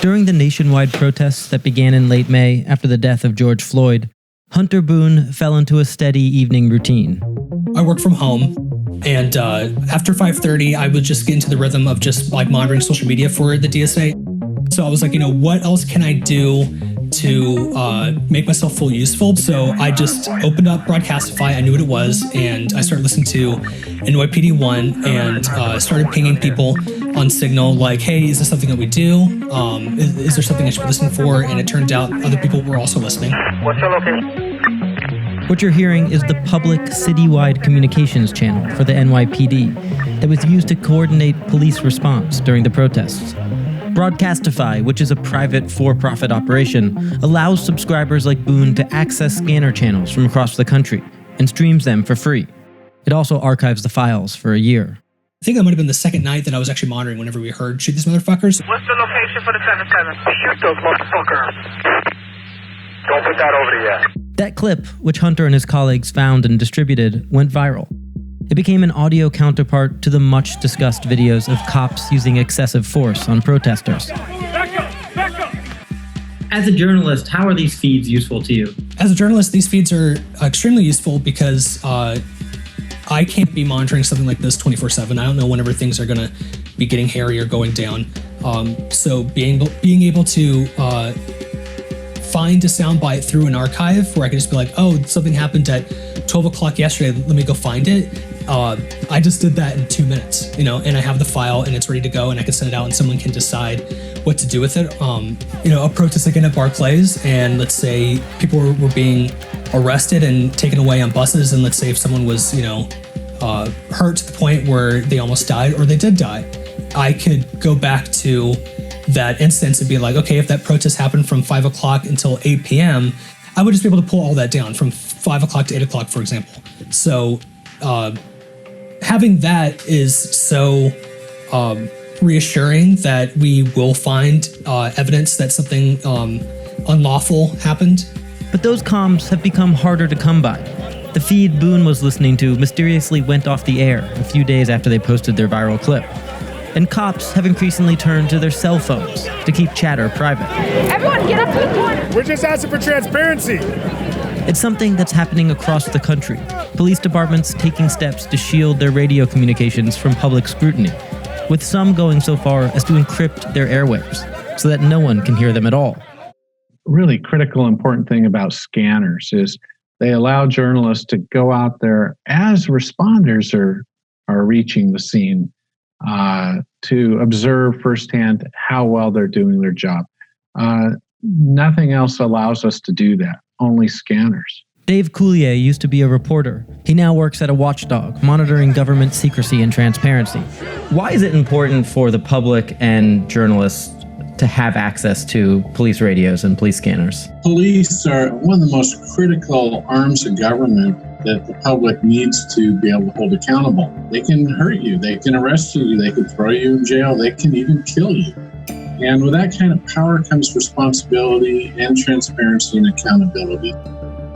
During the nationwide protests that began in late May after the death of George Floyd, Hunter Boone fell into a steady evening routine. I work from home, and after 5:30, I would just get into the rhythm of just like monitoring social media for the DSA. So I was like, what else can I do to make myself feel useful? So I just opened up Broadcastify. I knew what it was, and I started listening to NYPD1 and started pinging people on Signal like, hey, is this something that we do? Is there something I should be listening for? And it turned out other people were also listening. What's your location? What you're hearing is the public citywide communications channel for the NYPD that was used to coordinate police response during the protests. Broadcastify, which is a private for-profit operation, allows subscribers like Boone to access scanner channels from across the country and streams them for free. It also archives the files for a year. I think that might have been the second night that I was actually monitoring whenever we heard shoot these motherfuckers. What's the location for the 7-7? Shoot those motherfuckers. Don't put that over yet. That clip, which Hunter and his colleagues found and distributed, went viral. It became an audio counterpart to the much-discussed videos of cops using excessive force on protesters. Back up! As a journalist, how are these feeds useful to you? As a journalist, these feeds are extremely useful because I can't be monitoring something like this 24/7. I don't know whenever things are going to be getting hairy or going down. So being able to find a soundbite through an archive where I can just be like, oh, something happened at 12 o'clock yesterday, let me go find it. I just did that in 2 minutes, and I have the file and it's ready to go and I can send it out and someone can decide what to do with it. A protest again at Barclays, and let's say people were being arrested and taken away on buses, and let's say if someone was, hurt to the point where they almost died or they did die, I could go back to that instance and be like, okay, if that protest happened from 5 o'clock until 8 p.m., I would just be able to pull all that down from 5 o'clock to 8 o'clock, for example. So having that is so reassuring that we will find evidence that something unlawful happened. But those comms have become harder to come by. The feed Boone was listening to mysteriously went off the air a few days after they posted their viral clip. And cops have increasingly turned to their cell phones to keep chatter private. Everyone get up to the corner! We're just asking for transparency. It's something that's happening across the country. Police departments taking steps to shield their radio communications from public scrutiny, with some going so far as to encrypt their airwaves so that no one can hear them at all. Really critical, important thing about scanners is they allow journalists to go out there as responders are reaching the scene to observe firsthand how well they're doing their job. Nothing else allows us to do that, only scanners. Dave Coulier used to be a reporter. He now works at a watchdog, monitoring government secrecy and transparency. Why is it important for the public and journalists to have access to police radios and police scanners? Police are one of the most critical arms of government that the public needs to be able to hold accountable. They can hurt you, they can arrest you, they can throw you in jail, they can even kill you. And with that kind of power comes responsibility and transparency and accountability.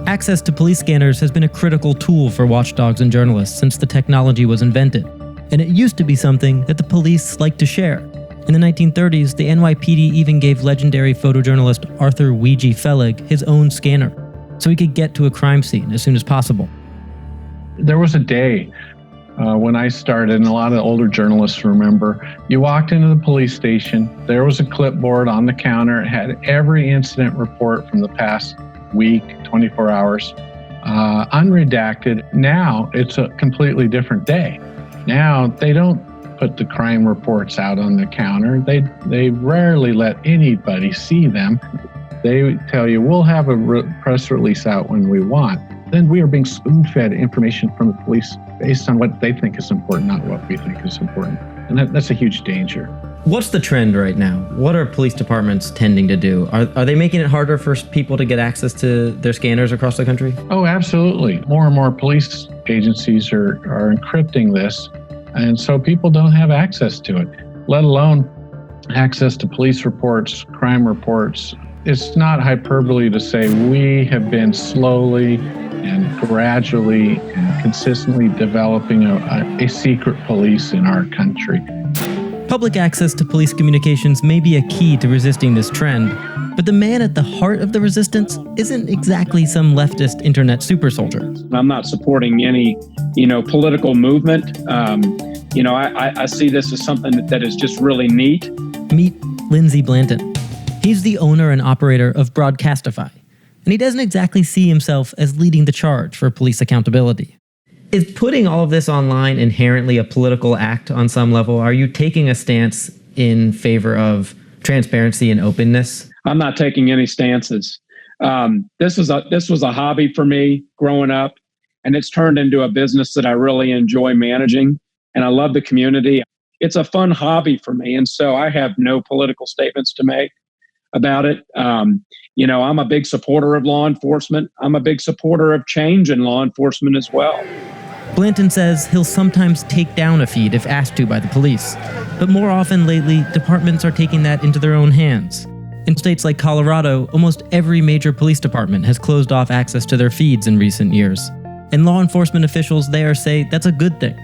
Access to police scanners has been a critical tool for watchdogs and journalists since the technology was invented. And it used to be something that the police liked to share. In the 1930s, the NYPD even gave legendary photojournalist Arthur Weegee Fellig his own scanner, so he could get to a crime scene as soon as possible. There was a day when I started, and a lot of older journalists remember, you walked into the police station, there was a clipboard on the counter, it had every incident report from the past week, 24 hours, unredacted. Now it's a completely different day. Now they don't put the crime reports out on the counter. They rarely let anybody see them. They tell you, we'll have a press release out when we want. Then we are being spoon-fed information from the police based on what they think is important, not what we think is important. And that's a huge danger. What's the trend right now? What are police departments tending to do? Are they making it harder for people to get access to their scanners across the country? Oh, absolutely. More and more police agencies are encrypting this. And so people don't have access to it, let alone access to police reports, crime reports. It's not hyperbole to say we have been slowly and gradually and consistently developing a secret police in our country. Public access to police communications may be a key to resisting this trend, but the man at the heart of the resistance isn't exactly some leftist internet super soldier. I'm not supporting any, political movement. I see this as something that is just really neat. Meet Lindsey Blanton. He's the owner and operator of Broadcastify, and he doesn't exactly see himself as leading the charge for police accountability. Is putting all of this online inherently a political act on some level? Are you taking a stance in favor of transparency and openness? I'm not taking any stances. This was a hobby for me growing up, and it's turned into a business that I really enjoy managing, and I love the community. It's a fun hobby for me, and so I have no political statements to make about it. I'm a big supporter of law enforcement. I'm a big supporter of change in law enforcement as well. Blanton says he'll sometimes take down a feed if asked to by the police, but more often lately, departments are taking that into their own hands. In states like Colorado, almost every major police department has closed off access to their feeds in recent years, and law enforcement officials there say that's a good thing.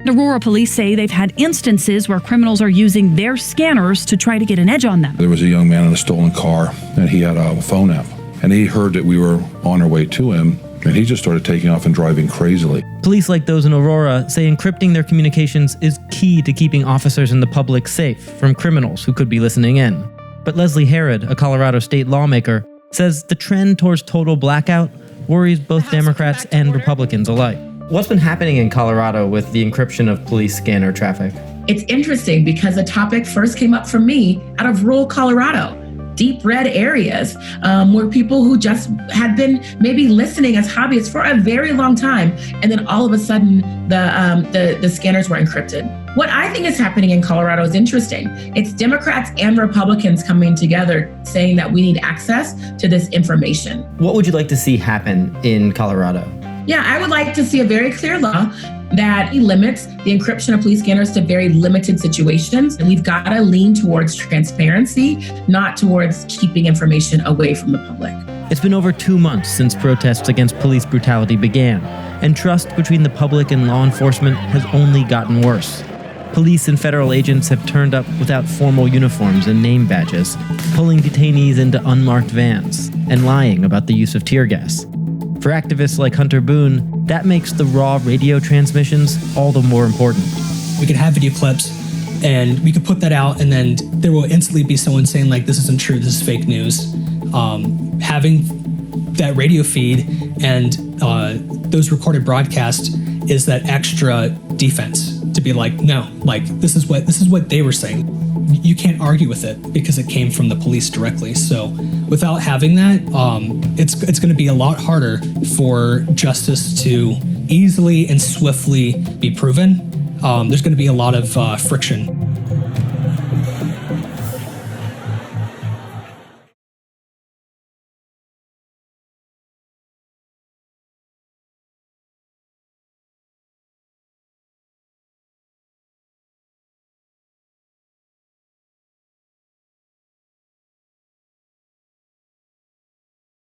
Aurora police say they've had instances where criminals are using their scanners to try to get an edge on them. There was a young man in a stolen car, and he had a phone app, and he heard that we were on our way to him, and he just started taking off and driving crazily. Police like those in Aurora say encrypting their communications is key to keeping officers and the public safe from criminals who could be listening in. But Leslie Herod, a Colorado state lawmaker, says the trend towards total blackout worries both Democrats and Republicans alike. What's been happening in Colorado with the encryption of police scanner traffic? It's interesting because the topic first came up for me out of rural Colorado. Deep red areas where people who just had been maybe listening as hobbyists for a very long time, and then all of a sudden the scanners were encrypted. What I think is happening in Colorado is interesting. It's Democrats and Republicans coming together saying that we need access to this information. What would you like to see happen in Colorado? Yeah, I would like to see a very clear law that limits the encryption of police scanners to very limited situations. And we've got to lean towards transparency, not towards keeping information away from the public. It's been over 2 months since protests against police brutality began, and trust between the public and law enforcement has only gotten worse. Police and federal agents have turned up without formal uniforms and name badges, pulling detainees into unmarked vans, and lying about the use of tear gas. For activists like Hunter Boone, that makes the raw radio transmissions all the more important. We could have video clips and we could put that out, and then there will instantly be someone saying like, this isn't true, this is fake news. Having that radio feed and those recorded broadcasts is that extra defense to be like, no, like this is what they were saying. You can't argue with it because it came from the police directly. So without having that, it's going to be a lot harder for justice to easily and swiftly be proven. There's going to be a lot of friction.